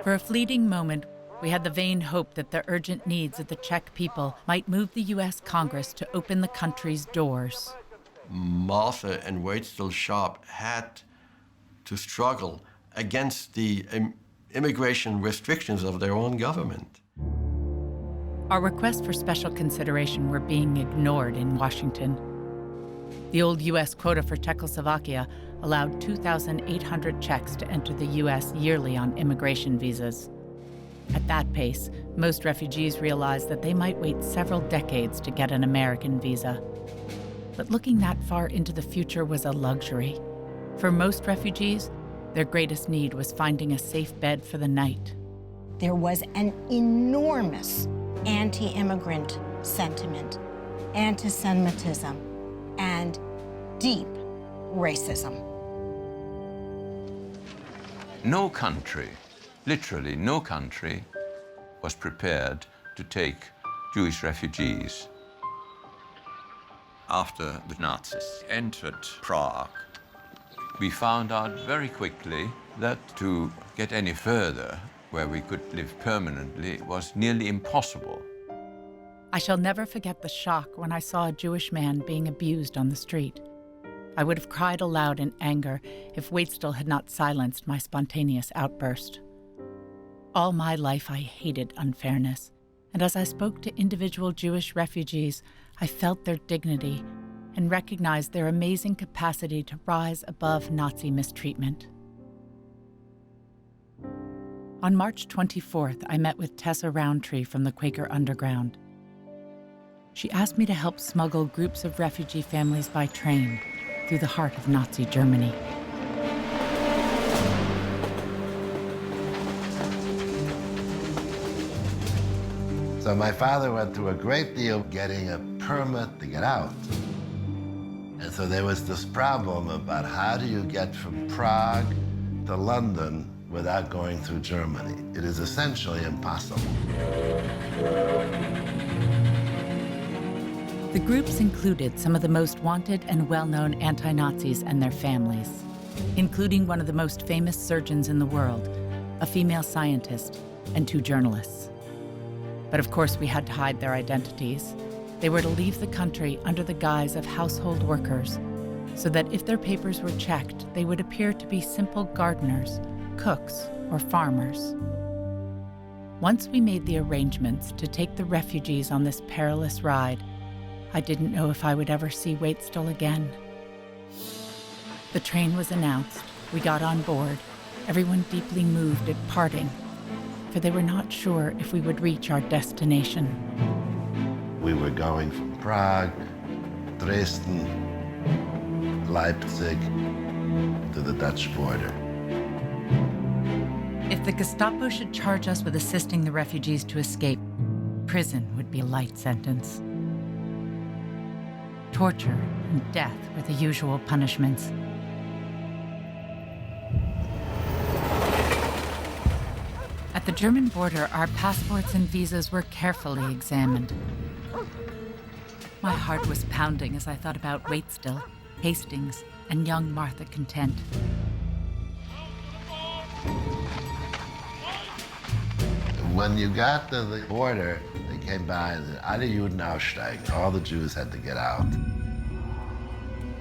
For a fleeting moment, we had the vain hope that the urgent needs of the Czech people might move the U.S. Congress to open the country's doors. Martha and Waitstill Sharp had to struggle against the immigration restrictions of their own government. Our requests for special consideration were being ignored in Washington. The old U.S. quota for Czechoslovakia allowed 2,800 Czechs to enter the U.S. yearly on immigration visas. At that pace, most refugees realized that they might wait several decades to get an American visa. But looking that far into the future was a luxury. For most refugees, their greatest need was finding a safe bed for the night. There was an enormous anti-immigrant sentiment, anti-Semitism, and deep racism. No country, literally no country, was prepared to take Jewish refugees. After the Nazis entered Prague, we found out very quickly that to get any further where we could live permanently was nearly impossible. I shall never forget the shock when I saw a Jewish man being abused on the street. I would have cried aloud in anger if Waitstill had not silenced my spontaneous outburst. All my life I hated unfairness, and as I spoke to individual Jewish refugees, I felt their dignity and recognized their amazing capacity to rise above Nazi mistreatment. On March 24th, I met with Tessa Roundtree from the Quaker Underground. She asked me to help smuggle groups of refugee families by train through the heart of Nazi Germany. So my father went through a great deal getting a permit to get out. And so there was this problem about how do you get from Prague to London without going through Germany. It is essentially impossible. The groups included some of the most wanted and well-known anti-Nazis and their families, including one of the most famous surgeons in the world, a female scientist, and 2 journalists. But of course, we had to hide their identities. They were to leave the country under the guise of household workers, so that if their papers were checked, they would appear to be simple gardeners, cooks, or farmers. Once we made the arrangements to take the refugees on this perilous ride, I didn't know if I would ever see Waitstill again. The train was announced. We got on board, everyone deeply moved at parting, for they were not sure if we would reach our destination. We were going from Prague, Dresden, Leipzig, to the Dutch border. If the Gestapo should charge us with assisting the refugees to escape, prison would be a light sentence. Torture and death were the usual punishments. At the German border, our passports and visas were carefully examined. My heart was pounding as I thought about Waitstill, Hastings, and young Martha Content. When you got to the border, they came by and said, "Alle Juden aussteigen." All the Jews had to get out.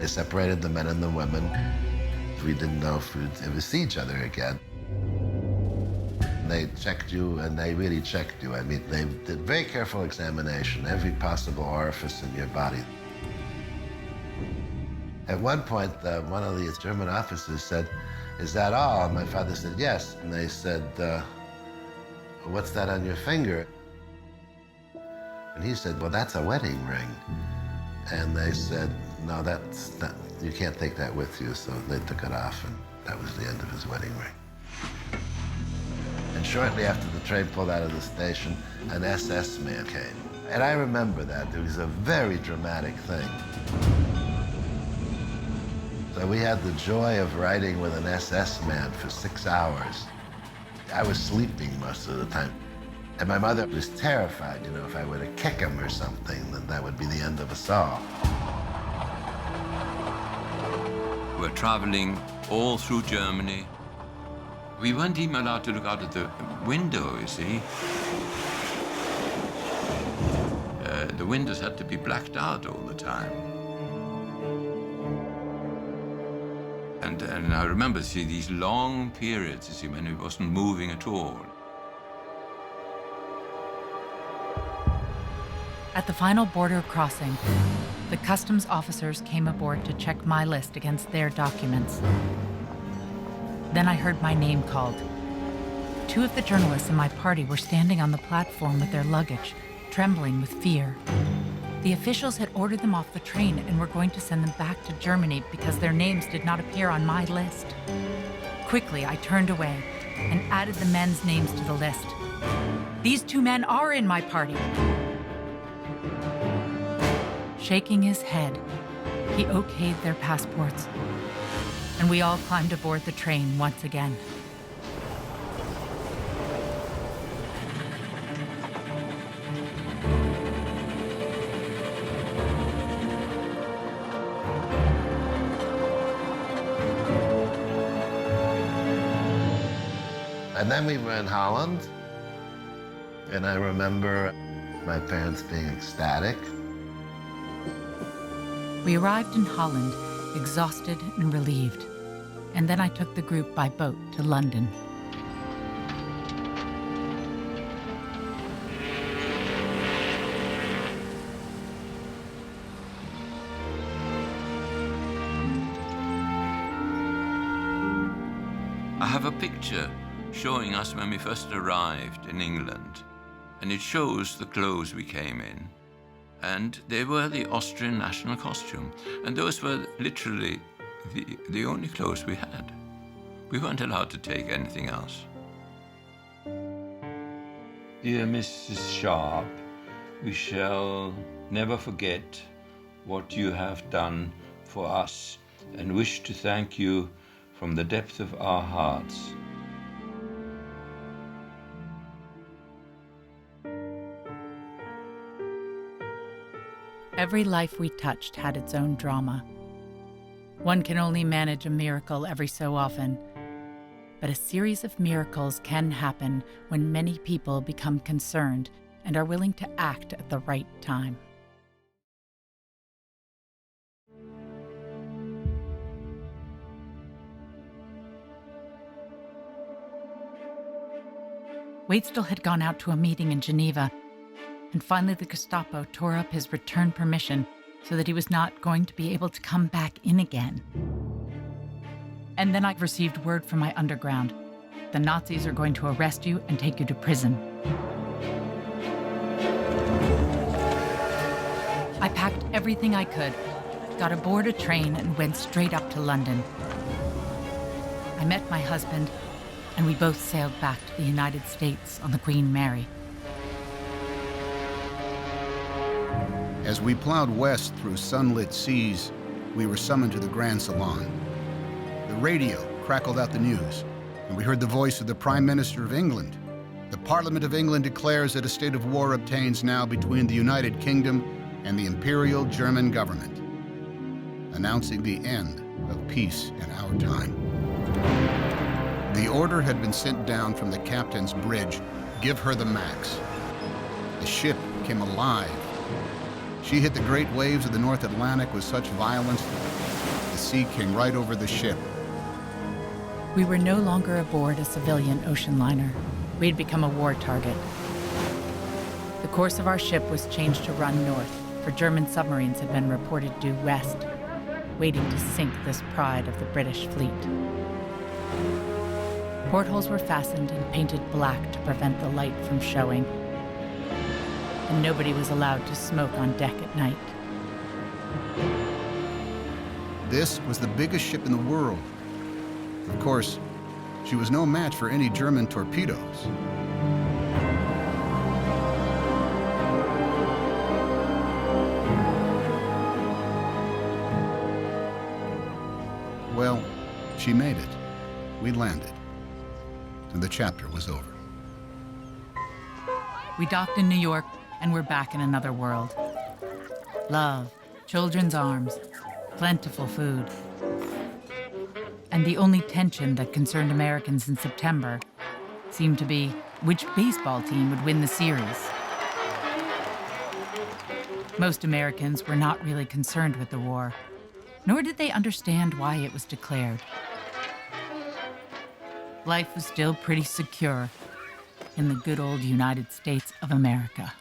They separated the men and the women. We didn't know if we'd ever see each other again. They checked you, and they really checked you. I mean, they did very careful examination, every possible orifice in your body. At one point, one of these German officers said, "Is that all?" And my father said, "Yes." And they said, "What's that on your finger?" And he said, "Well, that's a wedding ring." And they said, "No, you can't take that with you." So they took it off, and that was the end of his wedding ring. And shortly after the train pulled out of the station, an SS man came. And I remember that. It was a very dramatic thing. So we had the joy of riding with an SS man for 6 hours. I was sleeping most of the time. And my mother was terrified, if I were to kick him or something, then that would be the end of us all. We're traveling all through Germany. We weren't even allowed to look out of the window, you see. The windows had to be blacked out all the time. And I remember seeing these long periods, you see, when it wasn't moving at all. At the final border crossing, the customs officers came aboard to check my list against their documents. Then I heard my name called. 2 of the journalists in my party were standing on the platform with their luggage, trembling with fear. The officials had ordered them off the train and were going to send them back to Germany because their names did not appear on my list. Quickly, I turned away and added the men's names to the list. These 2 men are in my party. Shaking his head, he okayed their passports, and we all climbed aboard the train once again. And then we were in Holland, and I remember my parents being ecstatic. We arrived in Holland, exhausted and relieved, and then I took the group by boat to London. I have a picture showing us when we first arrived in England, and it shows the clothes we came in. And they were the Austrian national costume, and those were literally the only clothes we had. We weren't allowed to take anything else. Dear Mrs. Sharp, we shall never forget what you have done for us and wish to thank you from the depth of our hearts. Every life we touched had its own drama. One can only manage a miracle every so often, but a series of miracles can happen when many people become concerned and are willing to act at the right time. Waitstill had gone out to a meeting in Geneva, and finally the Gestapo tore up his return permission so that he was not going to be able to come back in again. And then I received word from my underground. The Nazis are going to arrest you and take you to prison. I packed everything I could, got aboard a train, and went straight up to London. I met my husband, and we both sailed back to the United States on the Queen Mary. As we plowed west through sunlit seas, we were summoned to the Grand Salon. The radio crackled out the news, and we heard the voice of the Prime Minister of England. The Parliament of England declares that a state of war obtains now between the United Kingdom and the Imperial German government, announcing the end of peace in our time. The order had been sent down from the captain's bridge, "Give her the max." The ship came alive. She hit the great waves of the North Atlantic with such violence that the sea came right over the ship. We were no longer aboard a civilian ocean liner. We had become a war target. The course of our ship was changed to run north, for German submarines had been reported due west, waiting to sink this pride of the British fleet. Portholes were fastened and painted black to prevent the light from showing, and nobody was allowed to smoke on deck at night. This was the biggest ship in the world. Of course, she was no match for any German torpedoes. Well, she made it. We landed, and the chapter was over. We docked in New York, and we're back in another world. Love, children's arms, plentiful food. And the only tension that concerned Americans in September seemed to be which baseball team would win the series. Most Americans were not really concerned with the war, nor did they understand why it was declared. Life was still pretty secure in the good old United States of America.